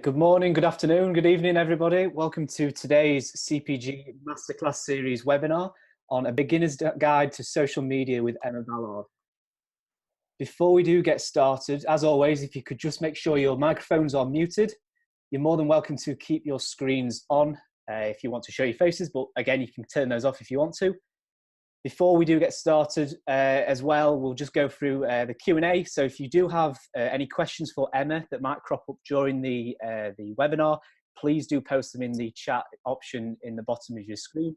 Good morning, good afternoon, good evening, everybody. Welcome to today's CPG Masterclass series webinar on a beginner's guide to social media with Emma Ballard. Before we do get started, as always, if you could just make sure your microphones are muted, you're more than welcome to keep your screens on if you want to show your faces, but again, you can turn those off if you want to. Before we do get started as well, we'll just go through the Q&A. So if you do have any questions for Emma that might crop up during the webinar, please do post them in the chat option in the bottom of your screen.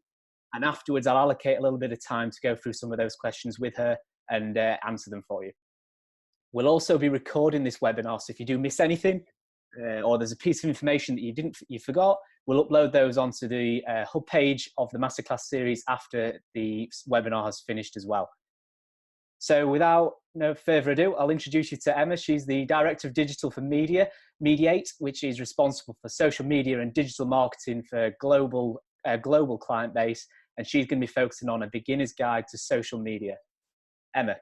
And afterwards, I'll allocate a little bit of time to go through some of those questions with her and answer them for you. We'll also be recording this webinar, so if you do miss anything or there's a piece of information that you forgot, we'll upload those onto the hub page of the Masterclass series after the webinar has finished as well. So without no further ado, I'll introduce you to Emma. She's the Director of Digital for Mediate, which is responsible for social media and digital marketing for a global client base. And she's going to be focusing on a beginner's guide to social media. Emma.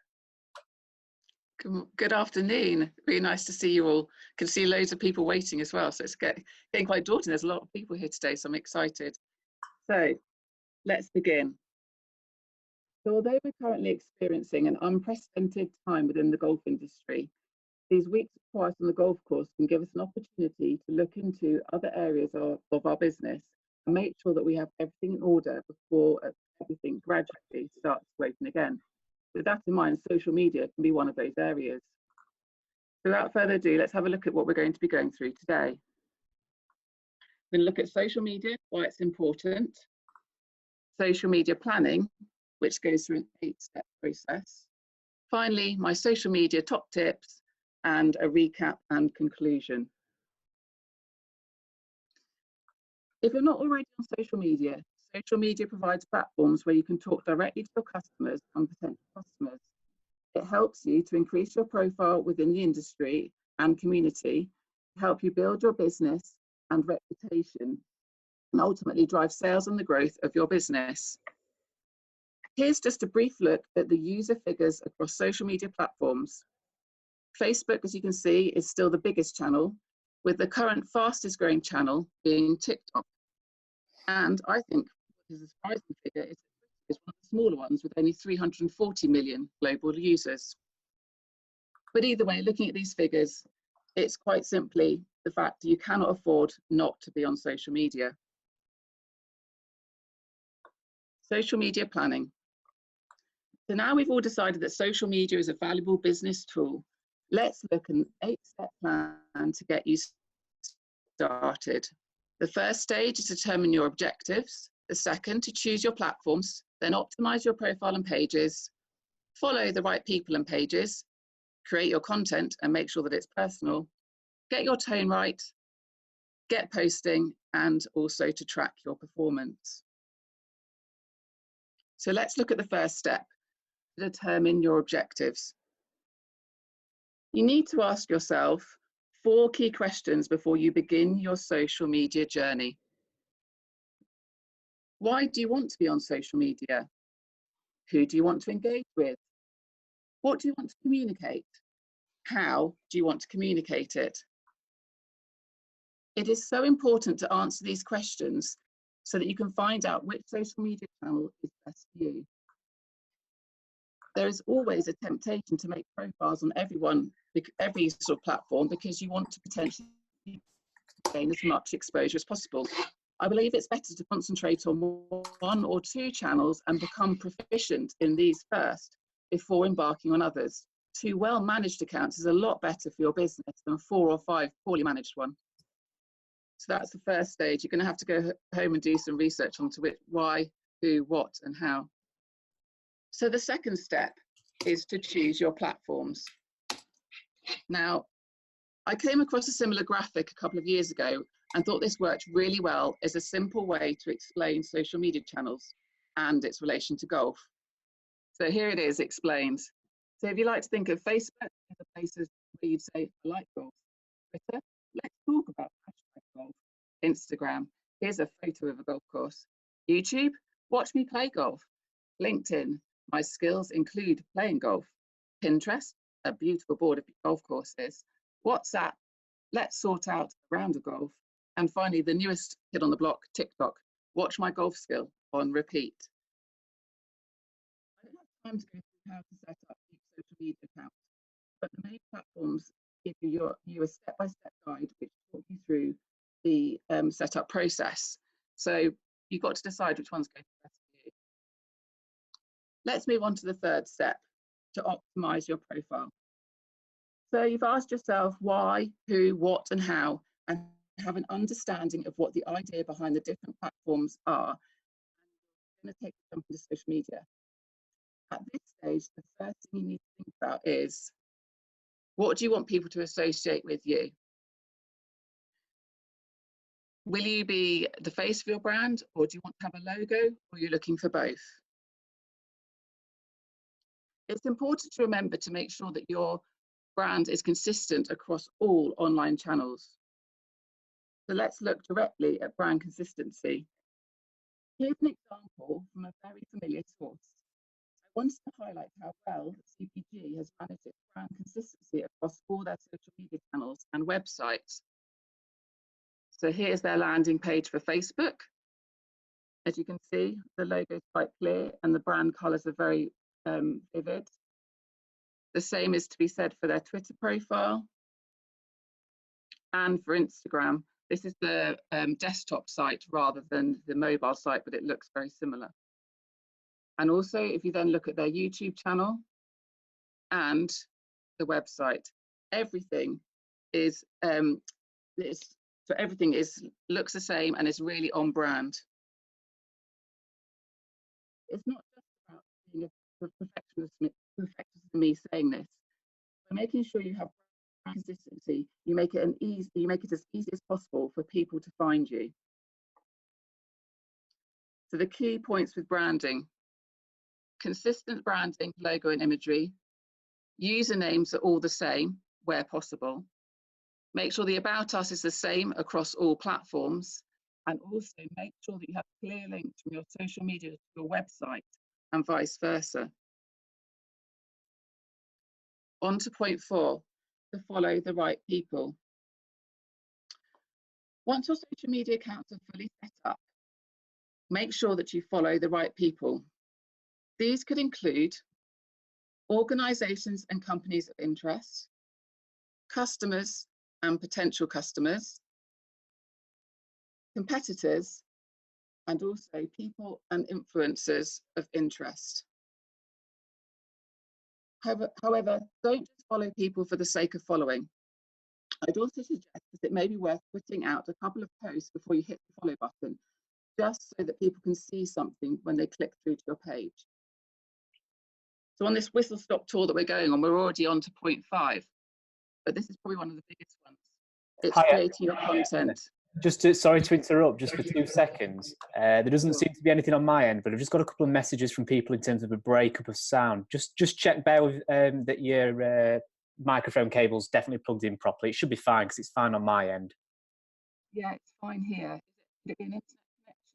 Good afternoon. Really nice to see you all. Can see loads of people waiting as well, so it's getting quite daunting. There's a lot of people here today, so I'm excited. So let's begin. So although we're currently experiencing an unprecedented time within the golf industry, these weeks of quiet on the golf course can give us an opportunity to look into other areas of our business and make sure that we have everything in order before everything gradually starts to open again. With that in mind, social media can be one of those areas. Without further ado, let's have a look at what we're going to be going through today. We're going to look at social media, why it's important, social media planning, which goes through an 8-step process. Finally, my social media top tips and a recap and conclusion. If you're not already on social media provides platforms where you can talk directly to your customers and potential customers. It helps you to increase your profile within the industry and community, help you build your business and reputation, and ultimately drive sales and the growth of your business. Here's just a brief look at the user figures across social media platforms. Facebook, as you can see, is still the biggest channel, with the current fastest growing channel being TikTok. And I think what is a surprising figure is one of the smaller ones with only 340 million global users. But either way, looking at these figures, it's quite simply the fact that you cannot afford not to be on social media. Social media planning. So now we've all decided that social media is a valuable business tool. Let's look at an 8-step plan to get you started. The first stage is to determine your objectives. The second, to choose your platforms, then optimize your profile and pages, follow the right people and pages, create your content and make sure that it's personal, get your tone right, get posting, and also to track your performance. So let's look at the first step, to determine your objectives. You need to ask yourself 4 key questions before you begin your social media journey. Why do you want to be on social media? Who do you want to engage with? What do you want to communicate? How do you want to communicate it? It is so important to answer these questions so that you can find out which social media channel is best for you. There is always a temptation to make profiles on every sort of platform because you want to potentially gain as much exposure as possible. I believe it's better to concentrate on 1 or 2 channels and become proficient in these first before embarking on others. 2 well-managed accounts is a lot better for your business than 4 or 5 poorly managed ones. So that's the first stage. You're going to have to go home and do some research onto why, who, what, and how. So the second step is to choose your platforms. Now, I came across a similar graphic a couple of years ago and thought this worked really well as a simple way to explain social media channels and its relation to golf. So here it is explained. So if you like to think of Facebook as the places where you'd say, I like golf. Twitter, let's talk about golf. Instagram, here's a photo of a golf course. YouTube, watch me play golf. LinkedIn, my skills include playing golf. Pinterest, a beautiful board of golf courses. WhatsApp, Let's sort out a round of golf. And finally, the newest kid on the block, TikTok. Watch my golf skill on repeat. I don't have time to go through how to set up each social media account, but the main platforms give you a step-by-step guide which talk you through the setup process. So you've got to decide which one's going to be best for you. Let's move on to the third step, to optimize your profile. So you've asked yourself why, who, what, and how, and have an understanding of what the idea behind the different platforms are. And you're going to take a jump into social media. At this stage, the first thing you need to think about is, what do you want people to associate with you? Will you be the face of your brand, or do you want to have a logo, or are you looking for both? It's important to remember to make sure that your brand is consistent across all online channels. So let's look directly at brand consistency. Here's an example from a very familiar source. I wanted to highlight how well CPG has managed its brand consistency across all their social media channels and websites. So here's their landing page for Facebook. As you can see, the logo is quite clear and the brand colours are very vivid. The same is to be said for their Twitter profile and for Instagram. This is the desktop site rather than the mobile site, but it looks very similar. And also, if you then look at their YouTube channel and the website, everything is looks the same and is really on brand. It's not just about being a perfectionist me saying this. By making sure you have consistency, you make it as easy as possible for people to find you. So the key points with branding: consistent branding, logo and imagery. Usernames are all the same where possible. Make sure the About Us is the same across all platforms, and also make sure that you have clear links from your social media to your website and vice versa. On to point 4, to follow the right people. Once your social media accounts are fully set up, make sure that you follow the right people. These could include organisations and companies of interest, customers and potential customers, competitors, and also people and influencers of interest. However, don't just follow people for the sake of following. I'd also suggest that it may be worth putting out a couple of posts before you hit the follow button, just so that people can see something when they click through to your page. So on this whistle-stop tour that we're going on, we're already on to point 5, but this is probably one of the biggest ones. It's creating your content. Sorry to interrupt, just for 2 seconds. There doesn't seem to be anything on my end, but I've just got a couple of messages from people in terms of a breakup of sound. Just check, bear with that your microphone cable's definitely plugged in properly. It should be fine because it's fine on my end. Yeah, it's fine here. Is it an internet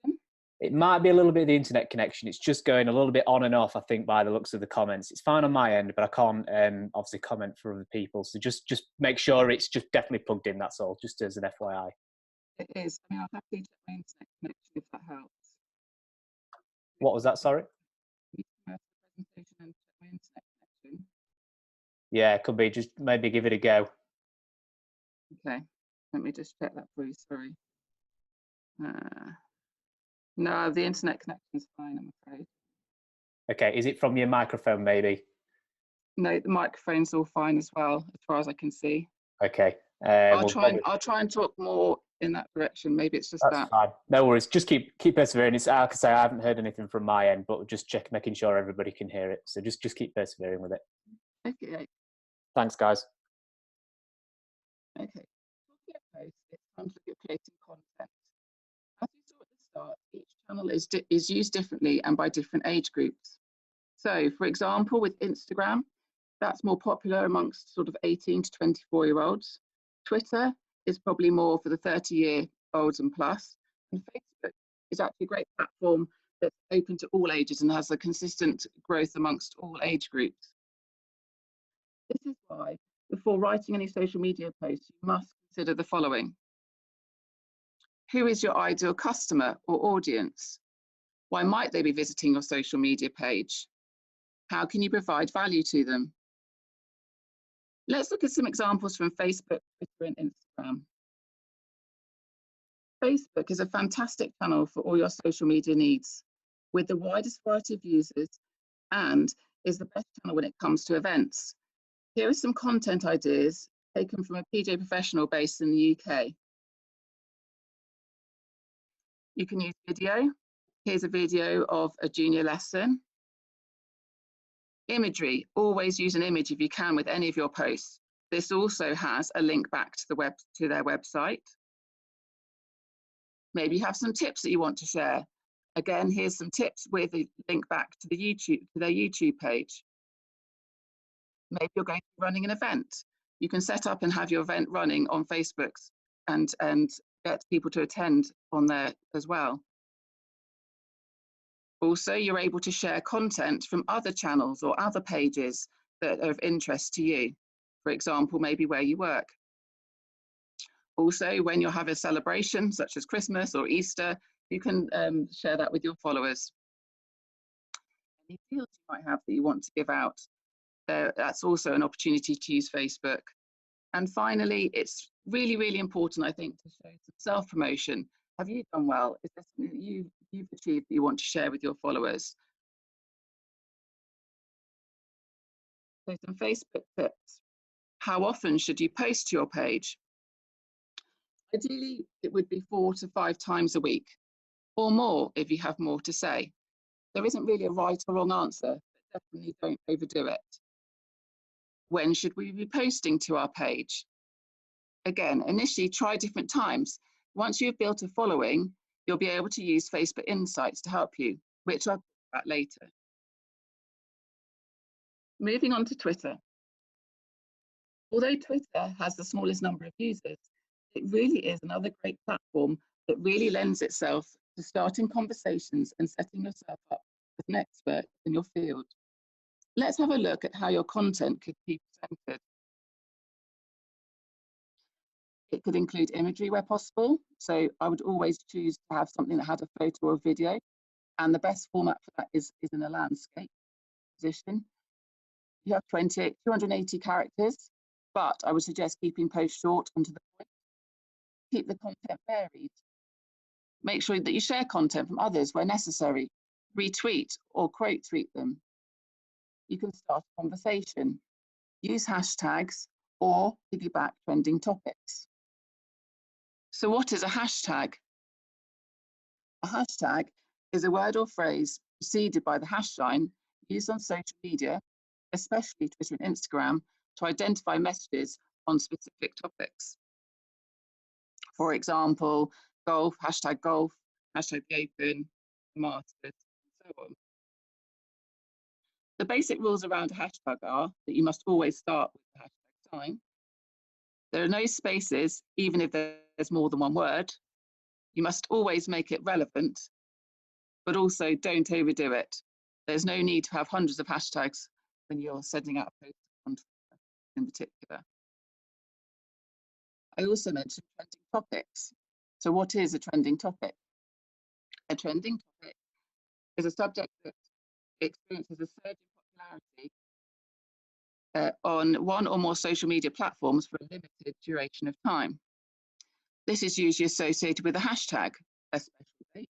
connection? It might be a little bit of the internet connection. It's just going a little bit on and off, I think, by the looks of the comments. It's fine on my end, but I can't obviously comment for other people. So just make sure it's just definitely plugged in, that's all, just as an FYI. It is. I mean, I'll have to check my internet connection if that helps. What was that, sorry? Presentation and check my internet connection. Yeah, it could be. Just maybe give it a go. Okay, let me just check that for you, sorry. No, the internet connection's fine, I'm afraid. Okay, is it from your microphone, maybe? No, the microphone's all fine as well, as far as I can see. Okay. I'll try and talk more in that direction. Maybe it's just that's fine. No worries. Just keep persevering. It's, like I say, I haven't heard anything from my end, but just making sure everybody can hear it. So just keep persevering with it. Okay. Thanks, guys. Okay. Talking of posts, it's time to look at creating content. As we saw at the start, each channel is used differently and by different age groups. So, for example, with Instagram, that's more popular amongst sort of 18 to 24-year-olds. Twitter is probably more for the 30-year-olds and plus. And Facebook is actually a great platform that's open to all ages and has a consistent growth amongst all age groups. This is why Before writing any social media posts, you must consider the following. Who is your ideal customer or audience? Why might they be visiting your social media page? How can you provide value to them? Let's look at some examples from Facebook, Twitter, and Instagram. Facebook is a fantastic channel for all your social media needs, with the widest variety of users, and is the best channel when it comes to events. Here are some content ideas taken from a PJ professional based in the UK. You can use video. Here's a video of a junior lesson. Imagery, always use an image if you can with any of your posts. This also has a link back to their website. Maybe you have some tips that you want to share. Again, here's some tips with a link back to their YouTube page. Maybe you're going to be running an event. You can set up and have your event running on Facebook and get people to attend on there as well. Also, you're able to share content from other channels or other pages that are of interest to you. For example, maybe where you work. Also, when you have a celebration such as Christmas or Easter, you can share that with your followers. Any deals you might have that you want to give out, that's also an opportunity to use Facebook. And finally, it's really, really important, I think, to show some self-promotion. Have you done well? Is there something that you've achieved that you want to share with your followers? So some Facebook tips. How often should you post to your page? Ideally, it would be 4 to 5 times a week, or more if you have more to say. There isn't really a right or wrong answer, but definitely don't overdo it. When should we be posting to our page? Again, initially try different times. Once you've built a following, you'll be able to use Facebook Insights to help you, which I'll talk about later. Moving on to Twitter. Although Twitter has the smallest number of users, it really is another great platform that really lends itself to starting conversations and setting yourself up as an expert in your field. Let's have a look at how your content could be presented. It could include imagery where possible. So I would always choose to have something that had a photo or video. And the best format for that is in a landscape position. You have 280 characters, but I would suggest keeping posts short and to the point. Keep the content varied. Make sure that you share content from others where necessary. Retweet or quote tweet them. You can start a conversation. Use hashtags or piggyback trending topics. So what is a hashtag? A hashtag is a word or phrase preceded by the hash sign used on social media, especially Twitter and Instagram, to identify messages on specific topics. For example, golf, hashtag the Open, Masters, and so on. The basic rules around a hashtag are that you must always start with the hashtag sign. There are no spaces, even if there's more than one word. You must always make it relevant, but also don't overdo it. There's no need to have hundreds of hashtags when you're sending out a post on Twitter in particular. I also mentioned trending topics. So what is a trending topic? A trending topic is a subject that experiences a surge in popularity on one or more social media platforms for a limited duration of time. This is usually associated with a hashtag, a special date,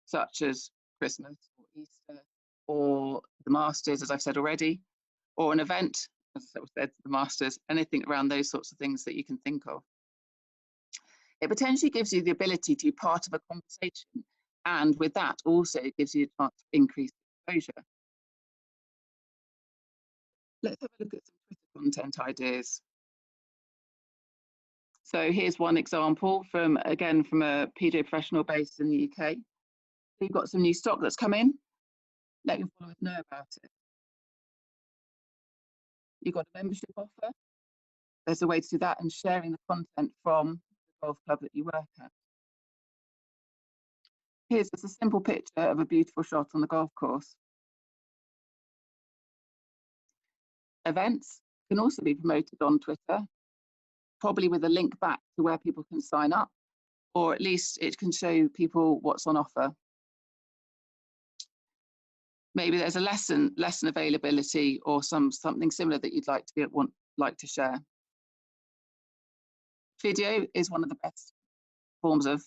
such as Christmas or Easter or the Masters, as I've said already, or an event, as I said, the Masters, anything around those sorts of things that you can think of. It potentially gives you the ability to be part of a conversation, and with that also it gives you a chance to increase exposure. Let's have a look at some Twitter content ideas. So here's one example from a PJ professional based in the UK. You've got some new stock that's come in. Let your followers know about it. You've got a membership offer. There's a way to do that, and sharing the content from the golf club that you work at. Here's just a simple picture of a beautiful shot on the golf course. Events can also be promoted on Twitter, probably with a link back to where people can sign up, or at least it can show people what's on offer. Maybe there's a lesson availability or something similar that you'd like to share. Video is one of the best forms of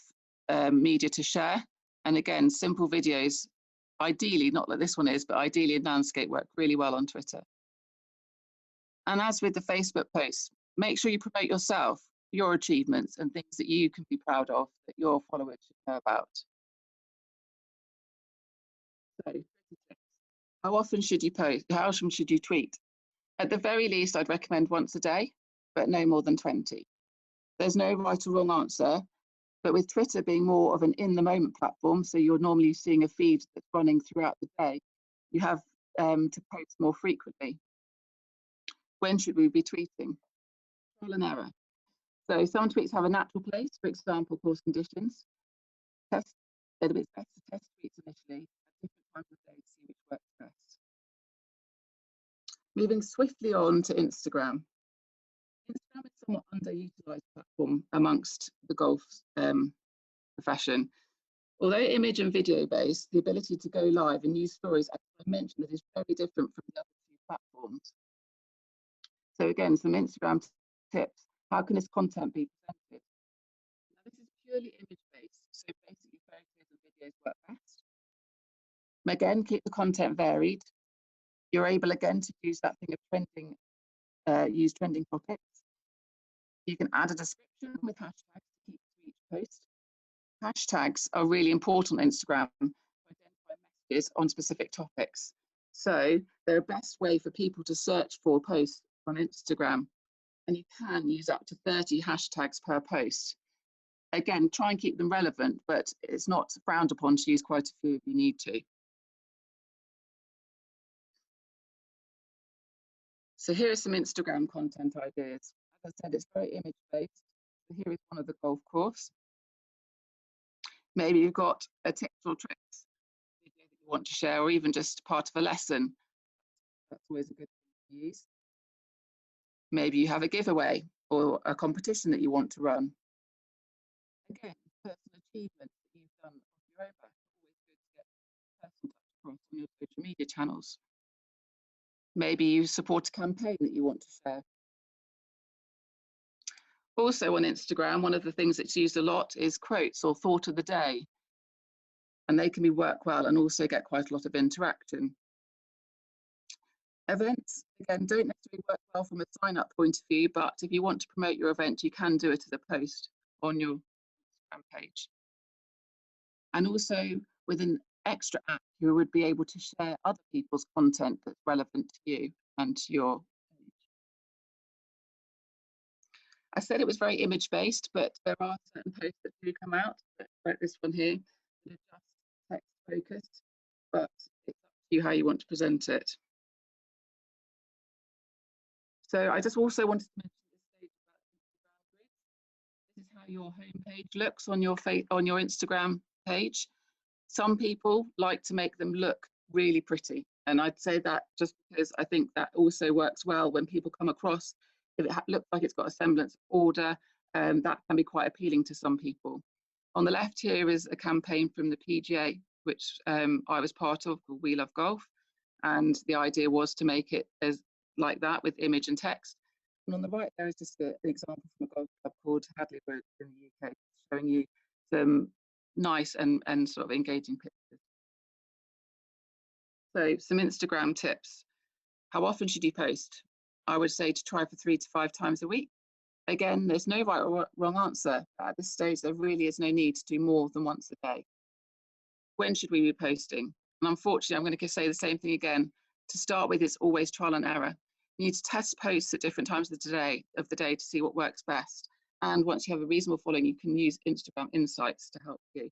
media to share. And again, simple videos, ideally, not like this one is, but ideally in landscape, work really well on Twitter. And as with the Facebook posts, make sure you promote yourself, your achievements and things that you can be proud of, that your followers should know about. So, how often should you post? How often should you tweet? At the very least, I'd recommend once a day, but no more than 20. There's no right or wrong answer, but with Twitter being more of an in-the-moment platform, so you're normally seeing a feed that's running throughout the day, you have to post more frequently. When should we be tweeting? Trial and error. So some tweets have a natural place, for example, course conditions. It's best to test tweets initially at different times of day to see which works best. Moving swiftly on to Instagram. Instagram is a somewhat underutilized platform amongst the golf profession. Although image and video based, the ability to go live and use stories, as I mentioned, that is very different from the other two platforms. So again, some Instagram tips. How can this content be presented? Now, this is purely image based, so basically photos and videos work best. Again, keep the content varied. You're able again to use that thing of trending, use trending topics. You can add a description with hashtags to keep to each post. Hashtags are really important on Instagram to identify messages on specific topics. So they're a best way for people to search for posts on Instagram. And you can use up to 30 hashtags per post. Again, try and keep them relevant, but it's not frowned upon to use quite a few if you need to. So here are some Instagram content ideas. As I said, it's very image-based. So here is one of the golf course. Maybe you've got a tips or tricks video that you want to share, or even just part of a lesson. That's always a good thing to use. Maybe you have a giveaway or a competition that you want to run. Again, personal achievements that you've done off your own back. Always good to get personal touch across on your social media channels. Maybe you support a campaign that you want to share. Also on Instagram, one of the things that's used a lot is quotes or thought of the day. And they can work well and also get quite a lot of interaction. Events, again, don't necessarily work well from a sign-up point of view, but if you want to promote your event, you can do it as a post on your Instagram page. And also with an extra app, you would be able to share other people's content that's relevant to you and to your page. I said it was very image-based, but there are certain posts that do come out, like this one here, that are just text-focused, but it's up to you how you want to present it. So I just also wanted to mention this stage about Instagram grids. This is how your homepage looks on your Instagram page. Some people like to make them look really pretty, and I'd say that just because I think that also works well when people come across. If it looks like it's got a semblance of order, that can be quite appealing to some people. On the left here is a campaign from the PGA, which I was part of, called We Love Golf, and the idea was to make it as like that with image and text. And on the right there is just an example from a golf club called Hadleywood in the UK, showing you some nice and sort of engaging pictures. So some Instagram tips. How often should you post? I would say to try for 3 to 5 times a week. Again, there's no right or wrong answer. At this stage, there really is no need to do more than once a day. When should we be posting? And unfortunately, I'm going to say the same thing again. To start with, it's always trial and error. You need to test posts at different times of the day to see what works best. And once you have a reasonable following, you can use Instagram Insights to help you.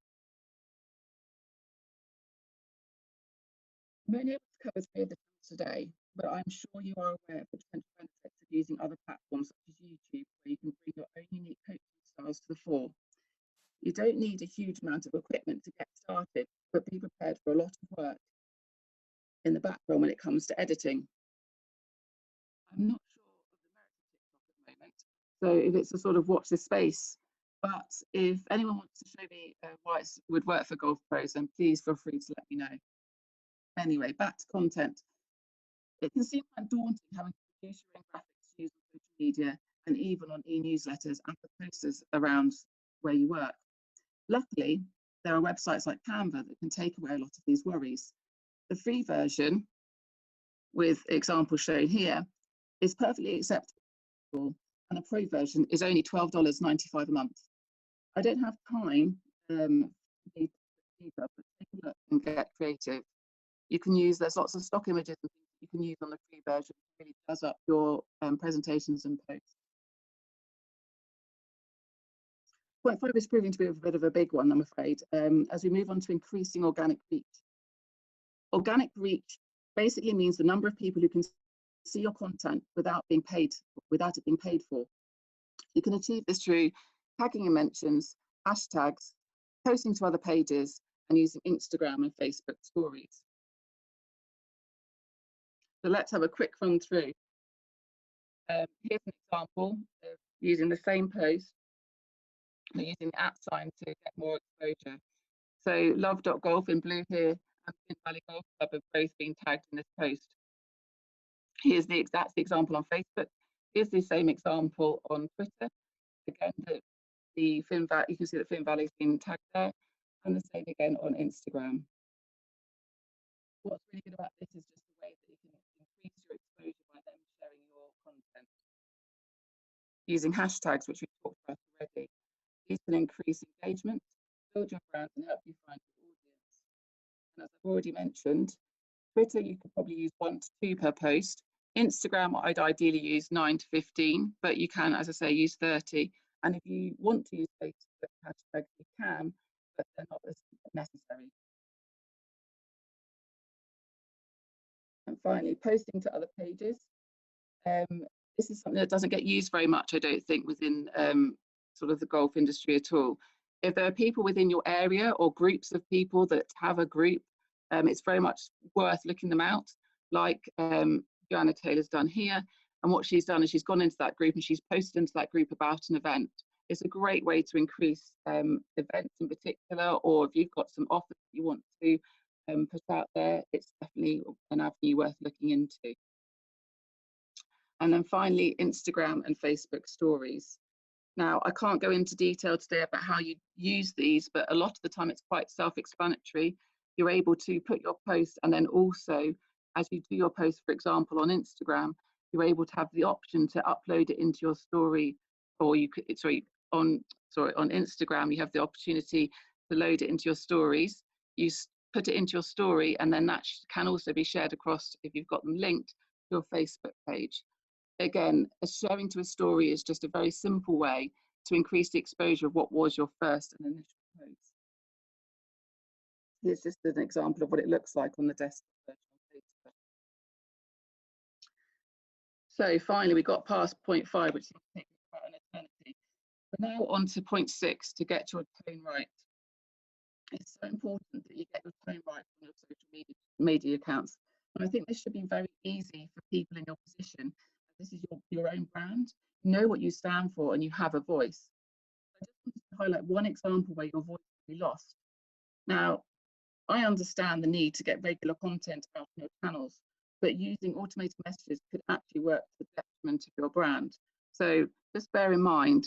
I'm only able to cover 3 of the tools today, but I'm sure you are aware of the potential benefits of using other platforms such as YouTube, where you can bring your own unique coaching styles to the fore. You don't need a huge amount of equipment to get started, but be prepared for a lot of work in the background when it comes to editing. I'm not sure So if it's a sort of watch this space, but if anyone wants to show me why it would work for golf pros, then please feel free to let me know. Anyway, back to content. It can seem quite daunting having to produce your own graphics to use on social media and even on e-newsletters and for posters around where you work. Luckily, there are websites like Canva that can take away a lot of these worries. The free version, with examples shown here, is perfectly acceptable, and a pro version is only $12.95 a month. I don't have time but take a look and get creative. You can use, there's lots of stock images and things you can use on the free version. It really does up your presentations and posts. Point 5 is proving to be a bit of a big one, I'm afraid, as we move on to increasing organic reach. Organic reach basically means the number of people who can see your content without it being paid for. You can achieve this through tagging and mentions, hashtags, posting to other pages, and using Instagram and Facebook stories. So let's have a quick run through. Here's an example of using the same post, but using the @ sign to get more exposure. So love.golf in blue here and Flint Valley Golf Club have both been tagged in this post. That's the example on Facebook. Here's the same example on Twitter. Again, the Flint Valley, you can see that Flint Valley's been tagged there, and the same again on Instagram. What's really good about this is just the way that you can increase your exposure by them sharing your content. Using hashtags, which we've talked about already, these can increase engagement, build your brand, and help you find your audience. And as I've already mentioned, Twitter, you could probably use 1 to 2 per post. Instagram, I'd ideally use 9 to 15, but you can, as I say, use 30. And if you want to use Facebook hashtags, you can, but they're not as necessary. And finally, posting to other pages. This is something that doesn't get used very much, I don't think, within sort of the golf industry at all. If there are people within your area or groups of people that have a group, it's very much worth looking them out, like Joanna Taylor's done here. And what she's done is she's gone into that group and she's posted into that group about an event. It's a great way to increase events in particular, or if you've got some offers that you want to put out there, it's definitely an avenue worth looking into. And then finally, Instagram and Facebook stories. Now, I can't go into detail today about how you use these, but a lot of the time it's quite self-explanatory. You're able to put your post, and then also, as you do your post, for example, on Instagram, you're able to have the option to upload it into your story, or you could, on Instagram, you have the opportunity to load it into your stories. You put it into your story, and then that can also be shared across, if you've got them linked, to your Facebook page. Again, sharing to a story is just a very simple way to increase the exposure of what was your first and initial post. Here's just an example of what it looks like on the desktop version of Facebook. So finally, we got past point 5, which seems to take quite an eternity. We're now on to point 6, to get your tone right. It's so important that you get your tone right on your social media accounts. And I think this should be very easy for people in your position. This is your own brand, you know what you stand for, and you have a voice. I just wanted to highlight one example where your voice will be lost. Now, I understand the need to get regular content out on your channels, but using automated messages could actually work to the detriment of your brand. So just bear in mind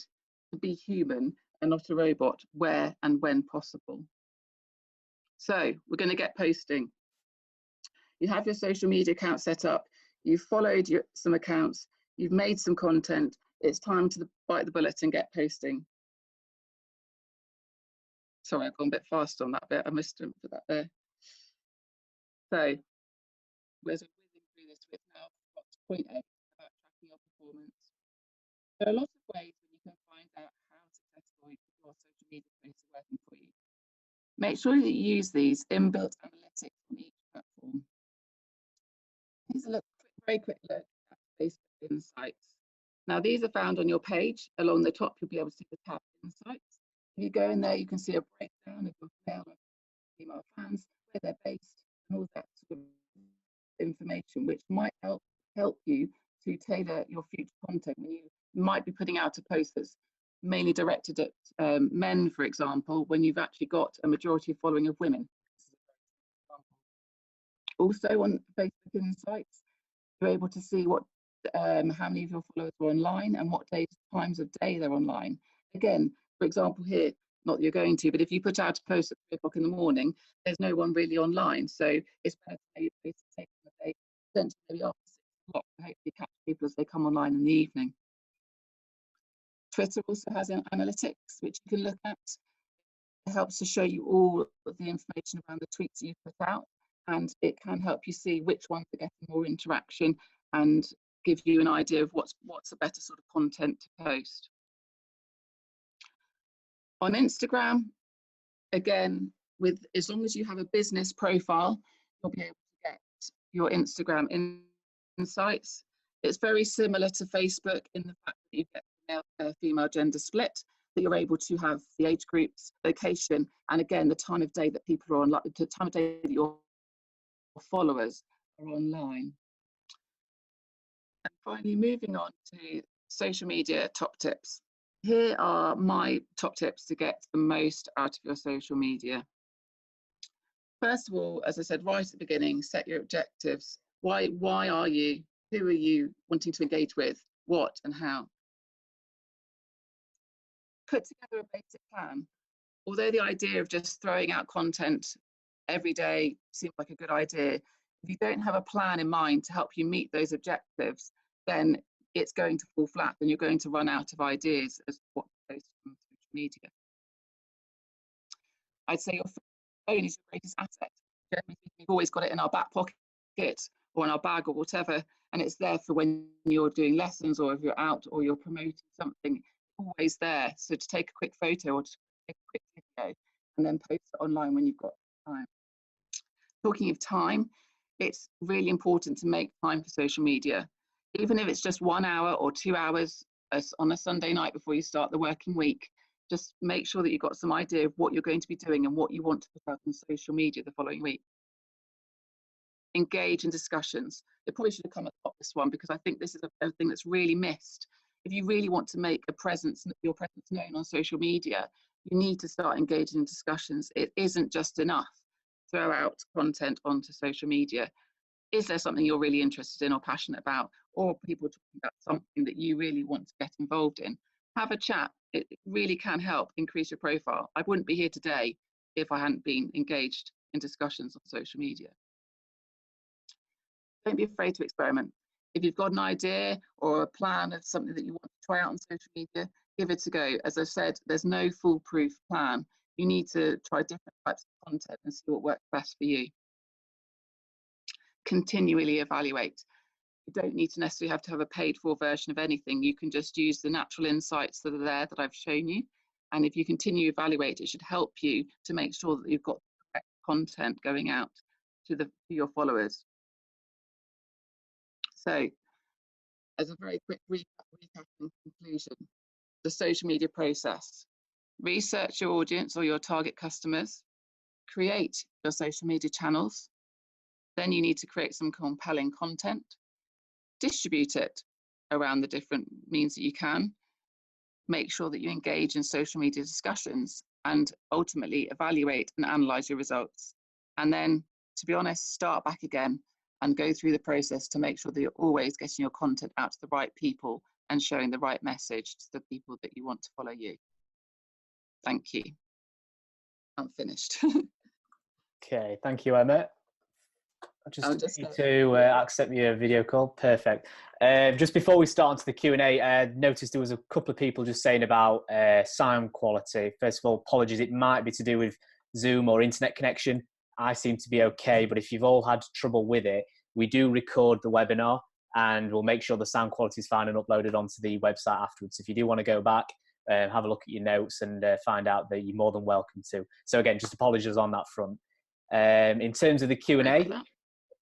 to be human and not a robot where and when possible. So we're going to get posting. You have your social media account set up. You've followed some accounts, you've made some content, it's time to bite the bullet and get posting. Sorry, I've gone a bit fast on that bit, I missed it for that there. So, as we're whizzing through this, we've now got to point 8 about tracking your performance. There are lots of ways when you can find out how successful your social media posts are working for you. Make sure that you use these inbuilt analytics on each platform. Here's a very quick look at Facebook Insights. Now, these are found on your page. Along the top, you'll be able to see the tab Insights. If you go in there, you can see a breakdown of your male and female fans, where they're based, and all that sort of information, which might help you to tailor your future content when you might be putting out a post that's mainly directed at men, for example, when you've actually got a majority of following of women. Also on Facebook Insights, you're able to see what how many of your followers are online and what times of day they're online. Again, for example here, not that you're going to, but if you put out a post at 3 o'clock in the morning, there's no one really online. So it's better to take the day, potentially maybe after 6 o'clock, to hopefully catch people as they come online in the evening. Twitter also has analytics, which you can look at. It helps to show you all of the information around the tweets that you put out, and it can help you see which ones are getting more interaction and give you an idea of what's a better sort of content to post. On Instagram, again, as long as you have a business profile, you'll be able to get your Instagram insights. It's very similar to Facebook in the fact that you get male, female gender split, that you're able to have the age groups, location, and again, the time of day that people are online, the time of day that your followers are online. And finally, moving on to social media top tips. Here are my top tips to get the most out of your social media. First of all, as I said right at the beginning, set your objectives. Why are you? Who are you wanting to engage with? What and how? Put together a basic plan. Although the idea of just throwing out content every day seems like a good idea, if you don't have a plan in mind to help you meet those objectives, then it's going to fall flat and you're going to run out of ideas as to what to post on social media. I'd say your phone is your greatest asset. Generally, we've always got it in our back pocket or in our bag or whatever, and it's there for when you're doing lessons or if you're out or you're promoting something, always there. So to take a quick photo or to take a quick video and then post it online when you've got time. Talking of time, it's really important to make time for social media. Even if it's just 1 hour or 2 hours on a Sunday night before you start the working week, just make sure that you've got some idea of what you're going to be doing and what you want to put out on social media the following week. Engage in discussions. It probably should have come at the top, this one, because I think this is a thing that's really missed. If you really want to make your presence known on social media, you need to start engaging in discussions. It isn't just enough to throw out content onto social media. Is there something you're really interested in or passionate about, or people talking about something that you really want to get involved in? Have a chat. It really can help increase your profile. I wouldn't be here today if I hadn't been engaged in discussions on social media. Don't be afraid to experiment. If you've got an idea or a plan of something that you want to try out on social media, give it a go. As I've said, there's no foolproof plan. You need to try different types of content and see what works best for you. Continually evaluate. You don't need to necessarily have to have a paid for version of anything. You can just use the natural insights that are there that I've shown you. And if you continue to evaluate, it should help you to make sure that you've got the correct content going out to your followers. So, as a very quick recap and conclusion, the social media process. Research your audience or your target customers. Create your social media channels. Then you need to create some compelling content. Distribute it around the different means that you can. Make sure that you engage in social media discussions and ultimately evaluate and analyze your results. And then, to be honest, start back again and go through the process to make sure that you're always getting your content out to the right people and showing the right message to the people that you want to follow you. Thank you. I'm finished. Okay, thank you, Emma. I'll just need to accept your video call. Perfect. Just before we start onto the Q&A, I noticed there was a couple of people just saying about sound quality. First of all, apologies. It might be to do with Zoom or internet connection. I seem to be okay, but if you've all had trouble with it, we do record the webinar and we'll make sure the sound quality is fine and uploaded onto the website afterwards. If you do want to go back, have a look at your notes and find out, that you're more than welcome to. So again, just apologies on that front. In terms of the Q&A,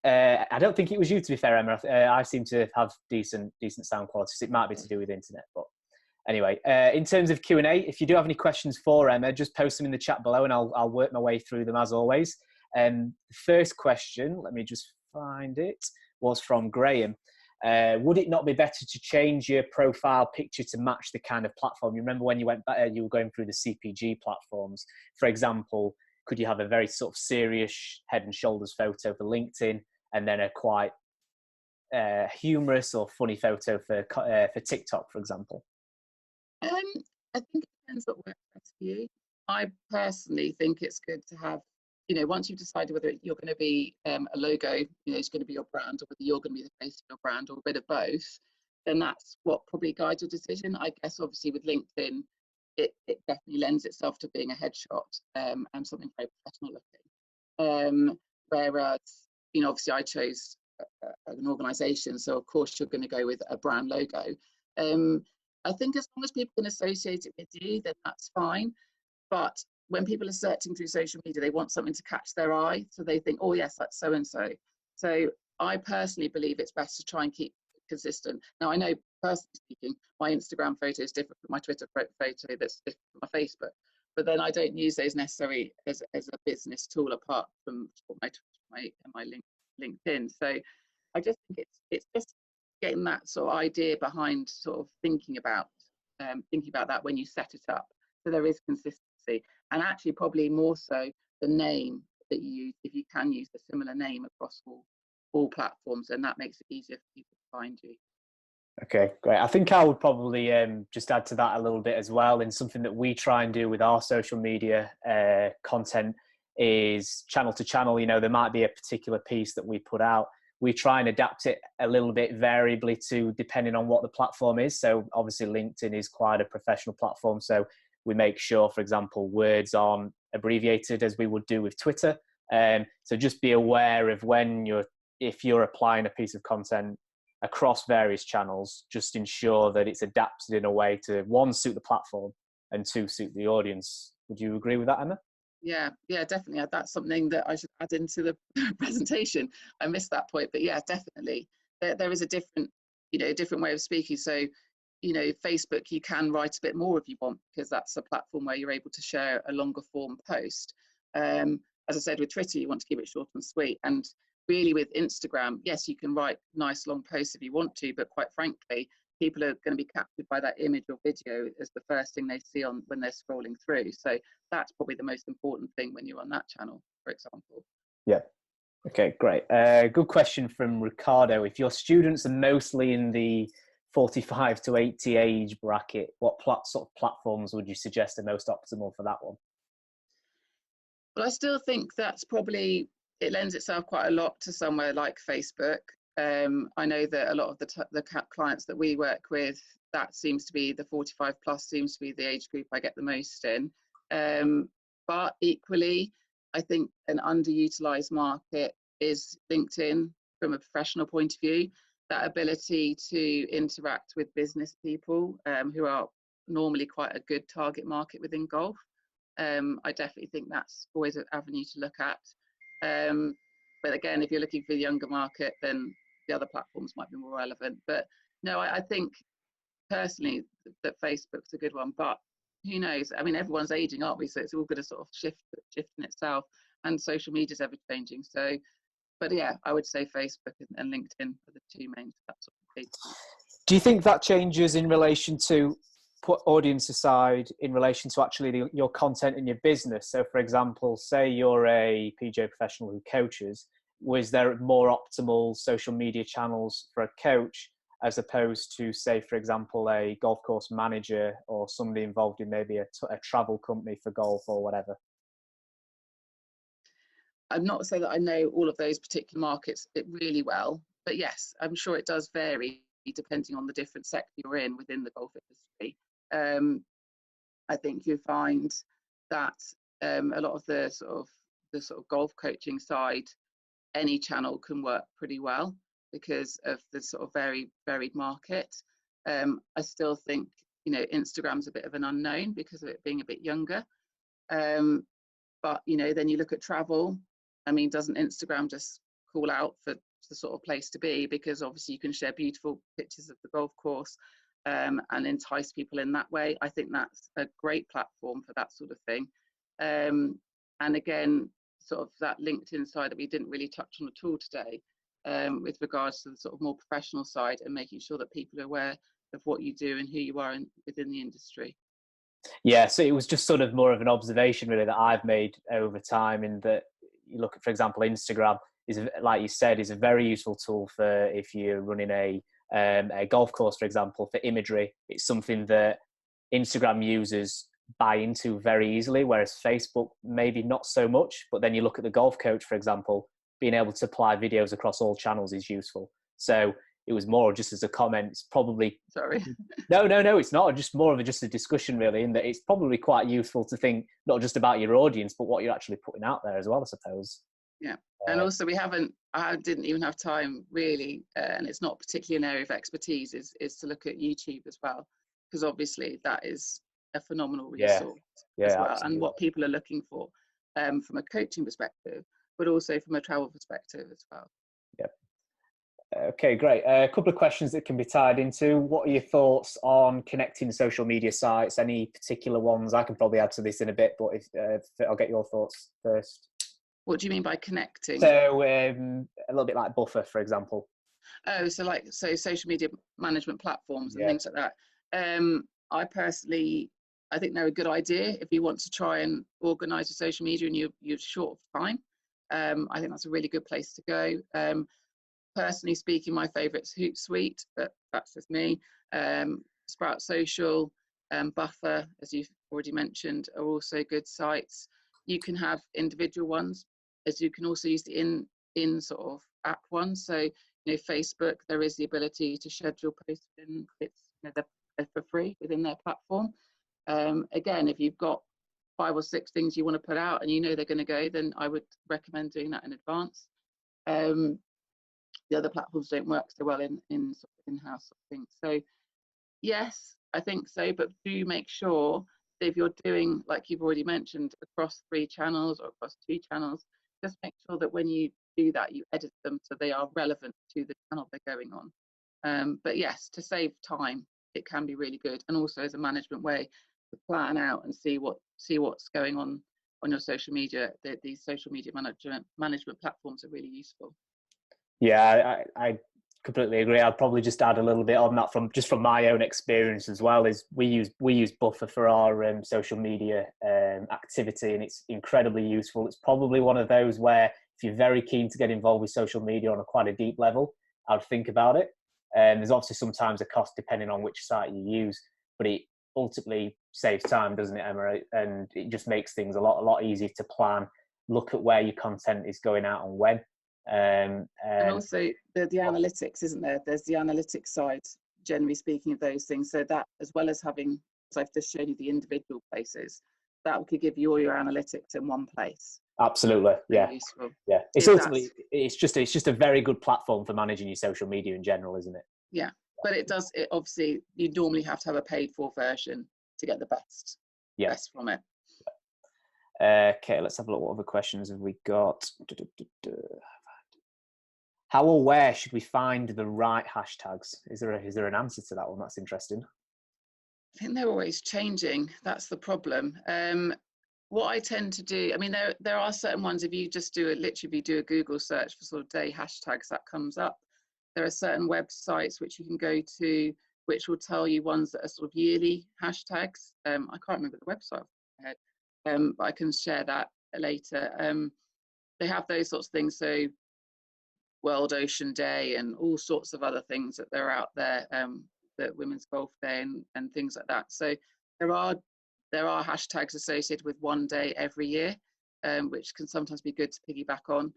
I don't think it was you, to be fair, Emma. I seem to have decent sound quality, so it might be to do with internet. But anyway, in terms of Q&A, if you do have any questions for Emma, just post them in the chat below and I'll work my way through them as always. The first question, let me just find it, was from Graham. would it not be better to change your profile picture to match the kind of platform? You remember when you went back, you were going through the CPG platforms, for example, could you have a very sort of serious head and shoulders photo for LinkedIn, and then a quite humorous or funny photo for TikTok, for example? I think it depends what works best for you. I personally think it's good to have, once you've decided whether you're going to be a logo, it's going to be your brand, or whether you're going to be the face of your brand, or a bit of both, then that's what probably guides your decision. I guess obviously with LinkedIn, it definitely lends itself to being a headshot and something very professional looking. Whereas, obviously I chose an organisation, so of course you're going to go with a brand logo. I think as long as people can associate it with you, then that's fine. But when people are searching through social media, they want something to catch their eye. So they think, oh yes, that's so-and-so. So I personally believe it's best to try and keep consistent. Now, I know personally speaking, my Instagram photo is different from my Twitter photo, that's different from my Facebook. But then I don't use those necessarily as a business tool apart from my LinkedIn. So I just think it's just getting that sort of idea behind sort of thinking about that when you set it up. So there is consistency, and actually probably more so the name that you use, if you can use a similar name across all platforms, and that makes it easier for people to find you. Okay, great. I think I would probably just add to that a little bit as well. And something that we try and do with our social media content is channel to channel. There might be a particular piece that we put out. We try and adapt it a little bit variably to depending on what the platform is. So obviously LinkedIn is quite a professional platform. So we make sure, for example, words aren't abbreviated as we would do with Twitter. So just be aware of if you're applying a piece of content across various channels, just ensure that it's adapted in a way to, one, suit the platform, and two, suit the audience. Would you agree with that, Emma? Yeah, definitely. That's something that I should add into the presentation. I missed that point, but yeah, definitely. There is a different way of speaking. So, Facebook, you can write a bit more if you want, because that's a platform where you're able to share a longer form post. As I said, with Twitter, you want to keep it short and sweet. And really with Instagram, yes, you can write nice long posts if you want to, but quite frankly, people are going to be captured by that image or video as the first thing they see when they're scrolling through. So that's probably the most important thing when you're on that channel, for example. Yeah. Okay, great. Good question from Ricardo. If your students are mostly in the 45 to 80 age bracket, what sort of platforms would you suggest are most optimal for that one? Well, I still think that's probably, it lends itself quite a lot to somewhere like Facebook. I know that a lot of the clients that we work with, that seems to be the 45 plus seems to be the age group I get the most in. But equally, I think an underutilized market is LinkedIn from a professional point of view. That ability to interact with business people who are normally quite a good target market within golf. I definitely think that's always an avenue to look at. But again, if you're looking for the younger market, then the other platforms might be more relevant. But no, I think personally that Facebook's a good one, but who knows? I mean, everyone's aging, aren't we? So it's all going to sort of shift in itself, and social media is ever changing. So, but yeah, I would say Facebook and LinkedIn are the two main sort of. Do you think that changes in relation to, put audience aside, in relation to actually your content in your business? So for example, say you're a PGA professional who coaches, was there more optimal social media channels for a coach as opposed to, say, for example, a golf course manager or somebody involved in maybe a travel company for golf or whatever? I'm not saying that I know all of those particular markets really well, but yes, I'm sure it does vary depending on the different sector you're in within the golf industry. I think you find that a lot of the sort of golf coaching side, any channel can work pretty well because of the sort of very varied market. I still think Instagram's a bit of an unknown because of it being a bit younger. But then you look at travel. I mean, doesn't Instagram just call out for the sort of place to be, because obviously you can share beautiful pictures of the golf course and entice people in that way. I think that's a great platform for that sort of thing. And again, sort of that LinkedIn side that we didn't really touch on at all today. with regards to the sort of more professional side and making sure that people are aware of what you do and who you are within the industry. Yeah, so it was just sort of more of an observation really that I've made over time, in that you look at, for example, Instagram is, like you said, is a very useful tool for if you're running a golf course, for example, for imagery. It's something that Instagram users buy into very easily, whereas Facebook maybe not so much. But then you look at the golf coach, for example, being able to apply videos across all channels is useful. So it was more just as a comment. It's probably Sorry. no, it's not. Just more of just a discussion, really, in that it's probably quite useful to think not just about your audience, but what you're actually putting out there as well, I suppose. Yeah, and also I didn't even have time really, and it's not particularly an area of expertise, is to look at YouTube as well, because obviously that is a phenomenal resource as well, absolutely. and what people are looking for from a coaching perspective, but also from a travel perspective as well. Yep. Okay, great. A couple of questions that can be tied into. What are your thoughts on connecting social media sites? Any particular ones? I can probably add to this in a bit, but if I'll get your thoughts first. What do you mean by connecting? So a little bit like Buffer, for example. Oh, so social media management platforms and things like that. I personally, I think they're a good idea if you want to try and organise your social media and you're short of time. I think that's a really good place to go. Personally speaking, my favourite is Hootsuite, but that's just me. Sprout Social, Buffer, as you've already mentioned, are also good sites. You can have individual ones, as you can also use the in sort of app ones. So, Facebook, there is the ability to schedule posts in. It's they're for free within their platform. Again, if you've got 5 or 6 things you want to put out and they're going to go, then I would recommend doing that in advance. The other platforms don't work so well in sort of in-house sort of things. So yes, I think so, but do make sure that if you're doing, like you've already mentioned, across 3 channels or across 2 channels, just make sure that when you do that, you edit them so they are relevant to the channel they're going on. But yes, to save time, it can be really good, and also as a management way to plan out and see what's going on your social media. These social media management platforms are really useful. Yeah, I completely agree. I'd probably just add a little bit on that from my own experience as well. Is we use Buffer for our social media activity, and it's incredibly useful. It's probably one of those where if you're very keen to get involved with social media on quite a deep level, I'd think about it. There's obviously sometimes a cost depending on which site you use, but it ultimately saves time, doesn't it, Emma? And it just makes things a lot easier to plan, look at where your content is going out and when. And also the analytics, isn't there? There's the analytics side, generally speaking, of those things. So that, as well as having, as I've just shown you, the individual places, that could give you all your analytics in one place. Absolutely, yeah. Useful. Yeah, it's ultimately it's just a very good platform for managing your social media in general, isn't it? Yeah, but it obviously you normally have to have a paid for version to get the best from it. Okay, let's have a look. What other questions have we got? How or where should we find the right hashtags? Is there an answer to that one? That's interesting. I think they're always changing. That's the problem. What I tend to do, I mean, there are certain ones, if you just do a Google search for sort of day hashtags, that comes up. There are certain websites which you can go to, which will tell you ones that are sort of yearly hashtags. I can't remember the website off my head, but I can share that later. They have those sorts of things. So World Ocean Day and all sorts of other things that they're out there, the Women's Golf Day and things like that. So there are hashtags associated with one day every year, which can sometimes be good to piggyback on.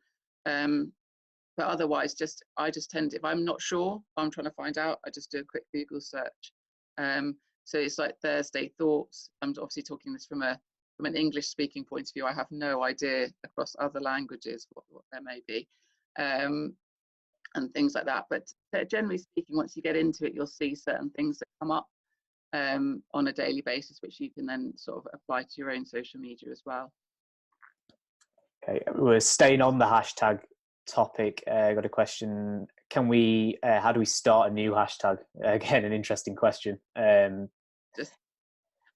But otherwise, I just tend, if I'm not sure, if I'm trying to find out, I just do a quick Google search. So it's like Thursday thoughts. I'm obviously talking this from an English speaking point of view. I have no idea across other languages what there may be. And things like that. But generally speaking, once you get into it, you'll see certain things that come up on a daily basis, which you can then sort of apply to your own social media as well. Okay, we're staying on the hashtag topic. I got a question. Can we? How do we start a new hashtag? Again, an interesting question. I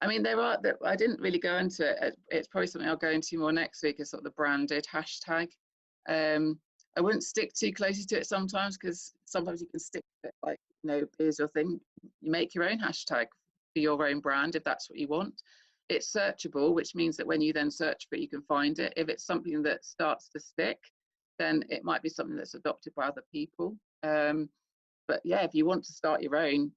mean, I didn't really go into it. It's probably something I'll go into more next week. Is sort of the branded hashtag. I wouldn't stick too closely to it sometimes, because sometimes you can stick to it, like, here's your thing. You make your own hashtag for your own brand if that's what you want. It's searchable, which means that when you then search for it, you can find it. If it's something that starts to stick, then it might be something that's adopted by other people. But yeah, if you want to start your own,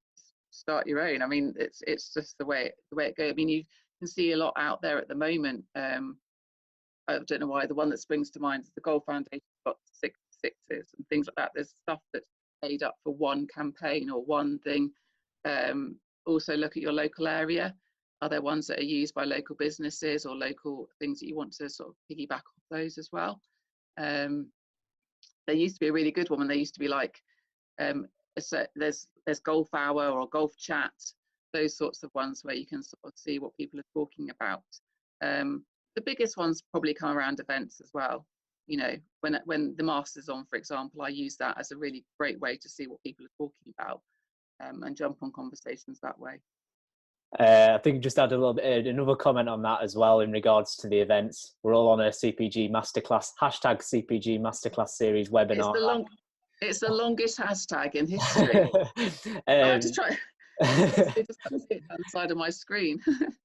start your own. I mean, it's just the way it goes. I mean, you can see a lot out there at the moment. I don't know why, the one that springs to mind is the Golf Foundation got 6 sixes and things like that. There's stuff that's made up for one campaign or one thing. Also look at your local area. Are there ones that are used by local businesses or local things that you want to sort of piggyback off those as well? There used to be a really good one, and they used to be like, there's golf hour or golf chat, those sorts of ones where you can sort of see what people are talking about. The biggest ones probably come around events as well. When the Masters on, for example, I use that as a really great way to see what people are talking about, and jump on conversations that way. I think just add a little bit, another comment on that as well in regards to the events. We're all on a CPG Masterclass, hashtag CPG Masterclass series webinar. It's the longest hashtag in history. I had to try. It just comes on the side of my screen.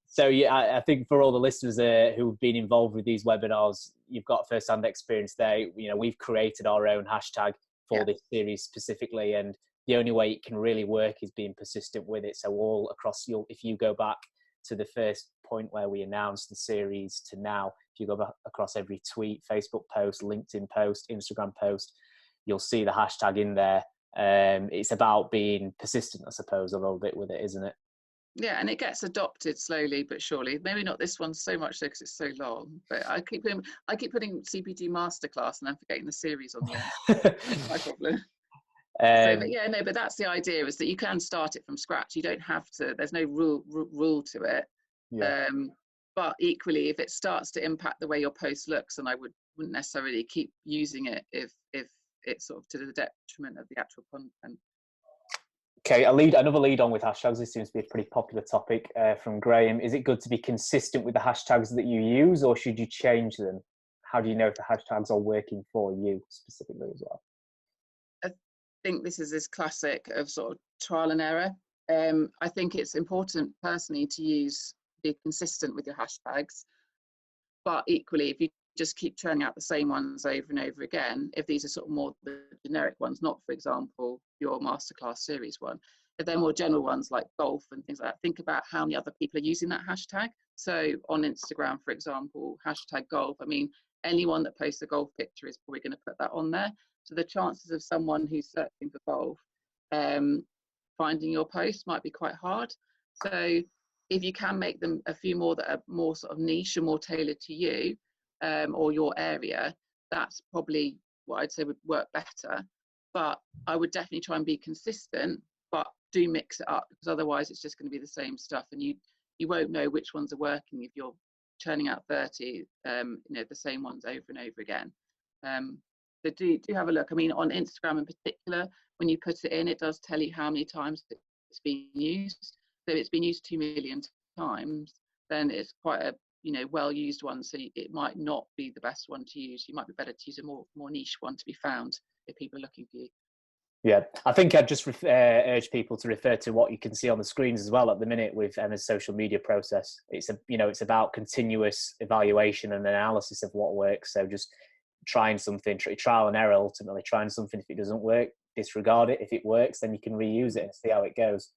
So yeah, I think for all the listeners who've been involved with these webinars, you've got first-hand experience there. We've created our own hashtag for this series specifically, and the only way it can really work is being persistent with it. So all across if you go back to the first point where we announced the series to now, if you go back across every tweet, Facebook post, LinkedIn post, Instagram post, you'll see the hashtag in there. It's about being persistent, I suppose, a little bit with it, isn't it? Yeah, and it gets adopted slowly but surely. Maybe not this one so much so because it's so long, but I keep putting CPG Masterclass and then forgetting the series on the end. That's my problem. But that's the idea, is that you can start it from scratch. You don't have to. There's no rule to it. Yeah. But equally, if it starts to impact the way your post looks, then I wouldn't necessarily keep using it if it's sort of to the detriment of the actual content. Okay, another lead on with hashtags. This seems to be a pretty popular topic from Graham. Is it good to be consistent with the hashtags that you use, or should you change them? How do you know if the hashtags are working for you specifically as well? I think this is this classic of sort of trial and error. I think it's important personally to be consistent with your hashtags, but equally, if you just keep churning out the same ones over and over again, if these are sort of more the generic ones, not, for example, your Masterclass series one, if they're more general ones like golf and things like that, think about how many other people are using that hashtag. So on Instagram, for example, hashtag golf, I mean, anyone that posts a golf picture is probably going to put that on there. So the chances of someone who's searching for golf finding your post might be quite hard. So if you can make them a few more that are more sort of niche and more tailored to you, or your area, that's probably what I'd say would work better. But I would definitely try and be consistent, but do mix it up, because otherwise it's just going to be the same stuff, and you won't know which ones are working if you're churning out 30 the same ones over and over again. So do have a look. I mean, on Instagram in particular, when you put it in, it does tell you how many times it's been used. So if it's been used 2 million times, then it's quite a well used one, so it might not be the best one to use. You might be better to use a more niche one to be found if people are looking for you. Yeah, I think I'd just urge people to refer to what you can see on the screens as well at the minute with Emma's social media process. It's about continuous evaluation and analysis of what works. So just trying something, trial and error, ultimately trying something. If it doesn't work, disregard it. If it works, then you can reuse it and see how it goes.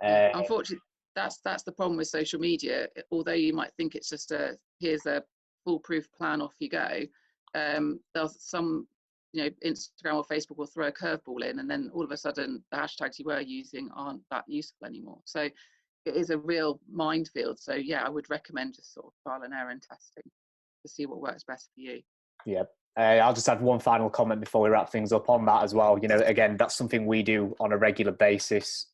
Unfortunately, that's the problem with social media. Although you might think it's just here's a foolproof plan, off you go. There's some, Instagram or Facebook will throw a curveball in, and then all of a sudden the hashtags you were using aren't that useful anymore. So it is a real minefield. So yeah, I would recommend just sort of trial and error and testing to see what works best for you. Yeah. I'll just add one final comment before we wrap things up on that as well. Again, that's something we do on a regular basis,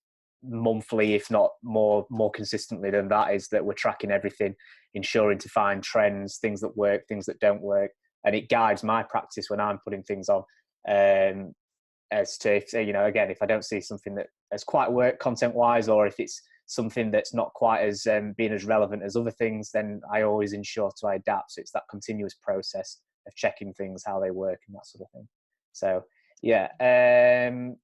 monthly, if not more consistently than that, is that we're tracking everything, ensuring to find trends, things that work, things that don't work, and it guides my practice when I'm putting things on. As to again, if I don't see something that has quite worked content wise, or if it's something that's not quite as being as relevant as other things, then I always ensure to adapt. So it's that continuous process of checking things, how they work, and that sort of thing. So yeah,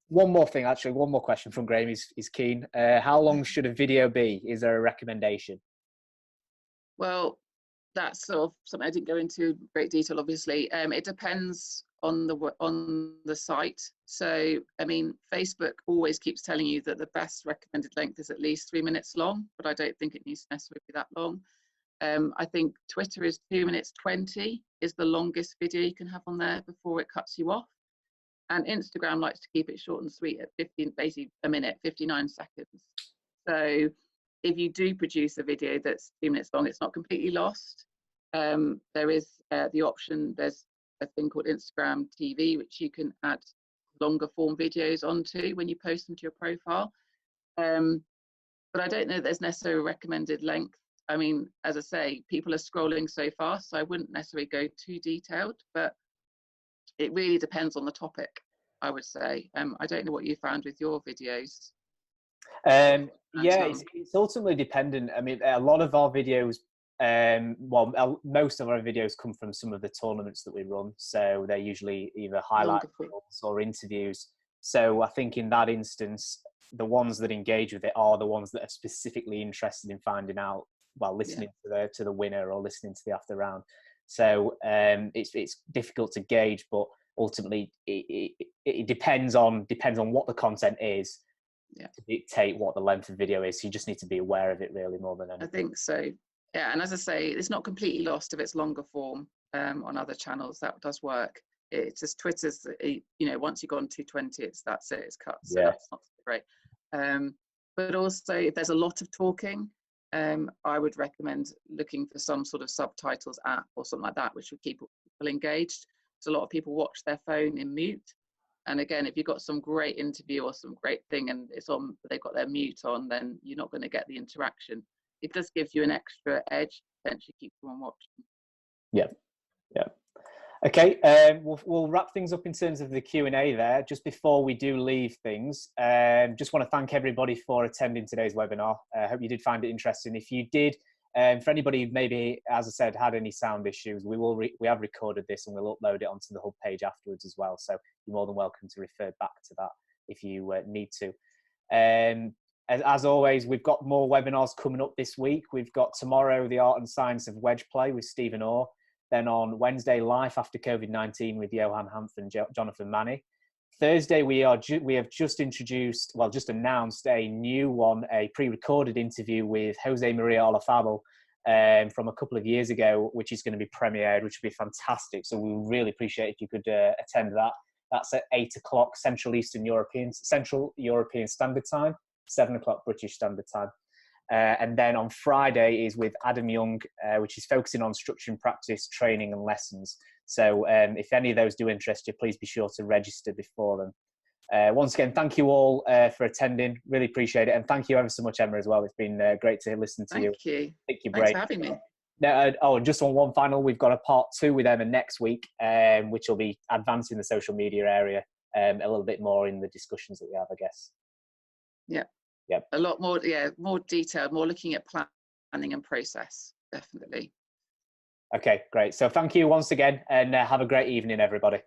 one more thing, actually, one more question from Graham is keen. How long should a video be? Is there a recommendation? Well, that's sort of something I didn't go into great detail, obviously. It depends on the site. So, I mean, Facebook always keeps telling you that the best recommended length is at least 3 minutes long, but I don't think it needs to necessarily be that long. I think Twitter is 2 minutes 20 is the longest video you can have on there before it cuts you off. And Instagram likes to keep it short and sweet at 15, basically a minute, 59 seconds. So if you do produce a video that's 2 minutes long, it's not completely lost. There is the option, there's a thing called Instagram TV, which you can add longer form videos onto when you post them to your profile. But I don't know that there's necessarily a recommended length. I mean, as I say, people are scrolling so fast, so I wouldn't necessarily go too detailed, but it really depends on the topic, I would say. I don't know what you found with your videos. Yeah, it's ultimately dependent. I mean, a lot of our videos, well, most of our videos come from some of the tournaments that we run. So they're usually either highlight reels or interviews. So I think in that instance, the ones that engage with it are the ones that are specifically interested in finding out, well, listening to the winner or listening to the after round. So it's difficult to gauge, but ultimately it depends on what the content is to dictate what the length of video is. So you just need to be aware of it really more than anything. I think so. Yeah, and as I say, it's not completely lost if it's longer form on other channels. That does work. It's just Twitter's, you know, once you go on 220, that's it, it's cut. So that's not great. But also, if there's a lot of talking, I would recommend looking for some sort of subtitles app or something like that, which would keep people engaged. Because a lot of people watch their phone in mute. And again, if you've got some great interview or some great thing and it's on, they've got their mute on, then you're not going to get the interaction. It just gives you an extra edge, potentially keep someone watching. Yeah. Okay, we'll wrap things up in terms of the Q&A there. Just before we do leave things, just want to thank everybody for attending today's webinar. I hope you did find it interesting. If you did, for anybody who maybe, as I said, had any sound issues, we have recorded this and we'll upload it onto the Hub page afterwards as well. So you're more than welcome to refer back to that if you need to. As always, we've got more webinars coming up this week. We've got tomorrow, The Art and Science of Wedge Play with Stephen Orr. Then on Wednesday, Life After COVID-19 with Johan Hanf and Jonathan Manny. Thursday, we have just announced a new one, a pre-recorded interview with Jose Maria Olafabel from a couple of years ago, which is going to be premiered, which will be fantastic. So we would really appreciate if you could attend that. That's at 8 o'clock Central European Standard Time, 7 o'clock British Standard Time. And then on Friday is with Adam Young, which is focusing on structure, practice, training and lessons. So if any of those do interest you, please be sure to register before them. Once again, thank you all for attending. Really appreciate it. And thank you ever so much, Emma, as well. It's been great to listen to you. Thank you. Thanks for having me. And just on one final, we've got a part 2 with Emma next week, which will be advancing the social media area a little bit more in the discussions that we have, I guess. Yeah. A lot more, more detailed, more looking at planning and process, definitely. Okay, great. So thank you once again and have a great evening, everybody.